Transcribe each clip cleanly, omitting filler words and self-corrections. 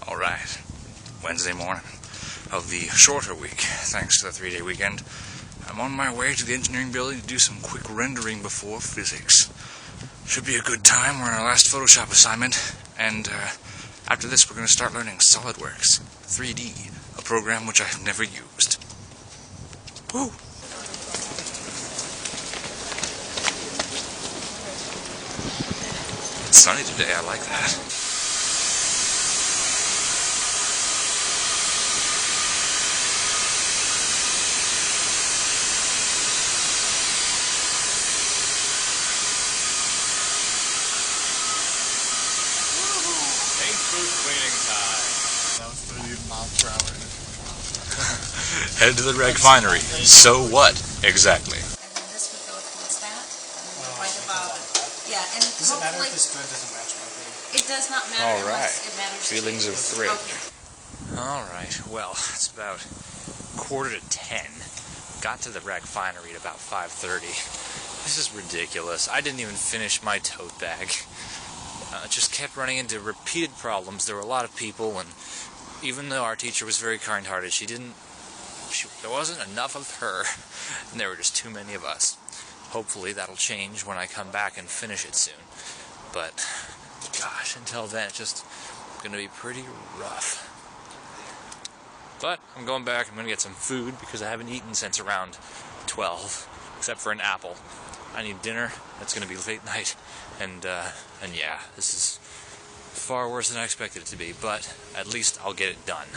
Alright, Wednesday morning of the shorter week, thanks to the 3-day weekend. I'm on my way to the engineering building to do some quick rendering before physics. Should be a good time. We're on our last Photoshop assignment, and after this we're going to start learning SolidWorks 3D, a program which I have never used. Woo! It's sunny today, I like that. Cleaning time. That was 30 miles per hour. Head to the refinery. So what? Exactly. And then this would go against that. And then right above it. Yeah, and does it matter if this thread doesn't match my thing? It does not matter unless it matters. Feelings of thread. Okay. Alright, well, it's about 9:45. Got to the refinery at about 5:30. This is ridiculous. I didn't even finish my tote bag. Just kept running into repeated problems. There were a lot of people, and even though our teacher was very kind-hearted, there wasn't enough of her, and there were just too many of us. Hopefully that'll change when I come back and finish it soon. But, gosh, until then, it's just going to be pretty rough. But I'm going back. I'm going to get some food because I haven't eaten since around 12, except for an apple. I need dinner. It's going to be late night, and yeah, this is far worse than I expected it to be, but at least I'll get it done.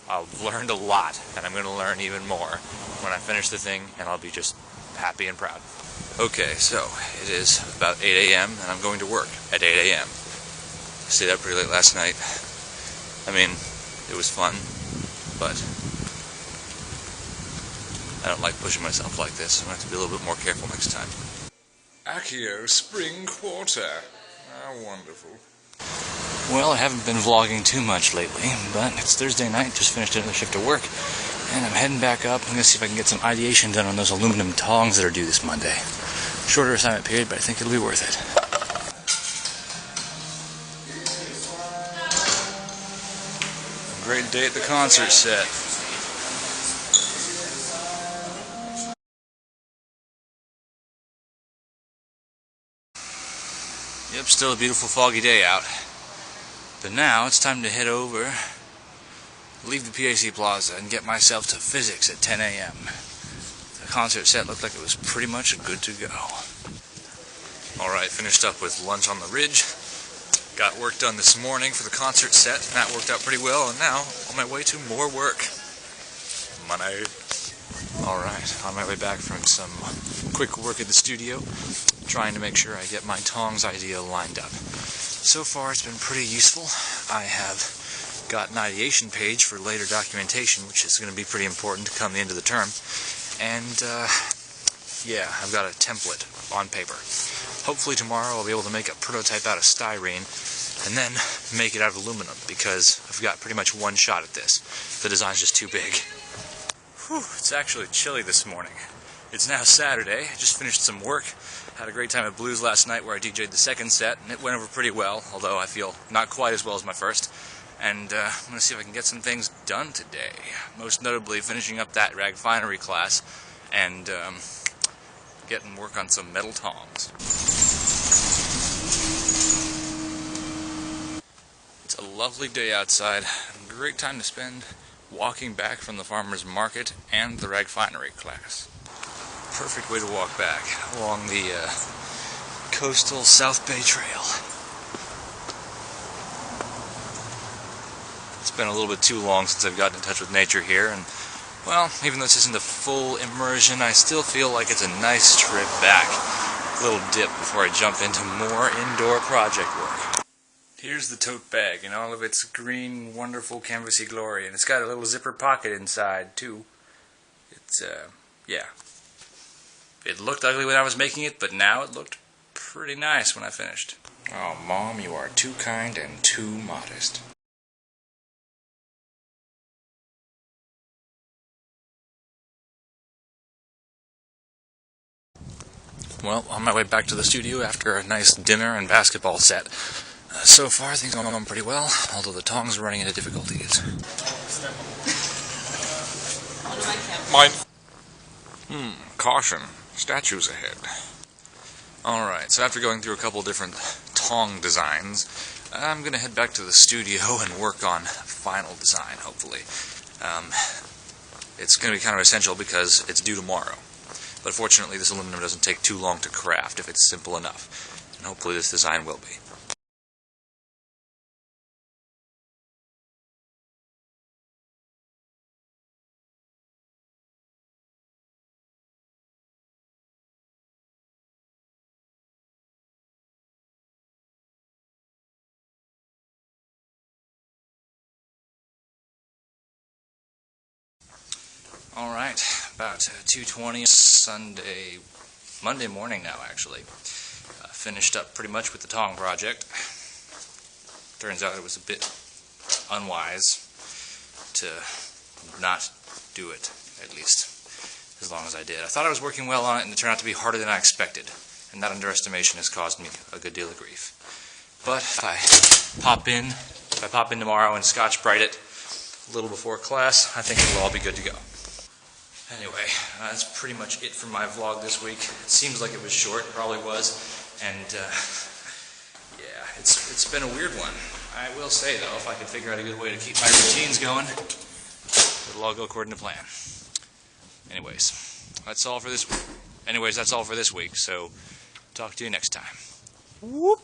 I've learned a lot, and I'm going to learn even more when I finish the thing, and I'll be just happy and proud. Okay, so it is about 8 a.m., and I'm going to work at 8 a.m. Stayed up pretty late last night. I mean, it was fun, but I don't like pushing myself like this. I'm going to have to be a little bit more careful next time. Accio Spring Quarter. How wonderful. Well, I haven't been vlogging too much lately, but it's Thursday night, just finished another shift of work, and I'm heading back up. I'm going to see if I can get some ideation done on those aluminum tongs that are due this Monday. Shorter assignment period, but I think it'll be worth it. A great day at the concert set. Yep, still a beautiful foggy day out. But now it's time to head over, leave the PAC Plaza, and get myself to physics at 10 a.m. The concert set looked like it was pretty much good to go. Alright, finished up with lunch on the ridge. Got work done this morning for the concert set, and that worked out pretty well, and now on my way to more work. Money. Alright, on my way back from some quick work at the studio, trying to make sure I get my tongs idea lined up. So far it's been pretty useful. I have got an ideation page for later documentation, which is going to be pretty important to come the end of the term. And yeah, I've got a template on paper. Hopefully tomorrow I'll be able to make a prototype out of styrene and then make it out of aluminum, because I've got pretty much one shot at this. The design's just too big. Whew, it's actually chilly this morning. It's now Saturday. I just finished some work. Had a great time at Blues last night where I DJ'd the second set, and it went over pretty well, although I feel not quite as well as my first. And I'm going to see if I can get some things done today. Most notably finishing up that refinery class and getting work on some metal tongs. It's a lovely day outside. A great time to spend walking back from the farmer's market and the refinery class. Perfect way to walk back along the coastal South Bay Trail. It's been a little bit too long since I've gotten in touch with nature here, and well, even though this isn't a full immersion, I still feel like it's a nice trip back. A little dip before I jump into more indoor project work. Here's the tote bag in all of its green, wonderful, canvasy glory, and it's got a little zipper pocket inside, too. It's, yeah. It looked ugly when I was making it, but now it looked pretty nice when I finished. Oh, Mom, you are too kind and too modest. Well, on my way back to the studio after a nice dinner and basketball set, So far, things are going pretty well, although the tongs are running into difficulties. One of my cameras. Mine. Caution. Statues ahead. Alright, so after going through a couple different tong designs, I'm going to head back to the studio and work on final design, hopefully. It's going to be kind of essential because it's due tomorrow. But fortunately, this aluminum doesn't take too long to craft if it's simple enough. And hopefully this design will be. Alright, about 2:20 Monday morning now actually. Finished up pretty much with the tong project. Turns out it was a bit unwise to not do it, at least as long as I did. I thought I was working well on it and it turned out to be harder than I expected. And that underestimation has caused me a good deal of grief. But if I pop in tomorrow and Scotch Brite it a little before class, I think it'll all be good to go. Anyway, that's pretty much it for my vlog this week. It seems like it was short, it probably was, and yeah, it's been a weird one. I will say though, if I could figure out a good way to keep my routines going, it'll all go according to plan. Anyways, that's all for this week. So talk to you next time. Whoop!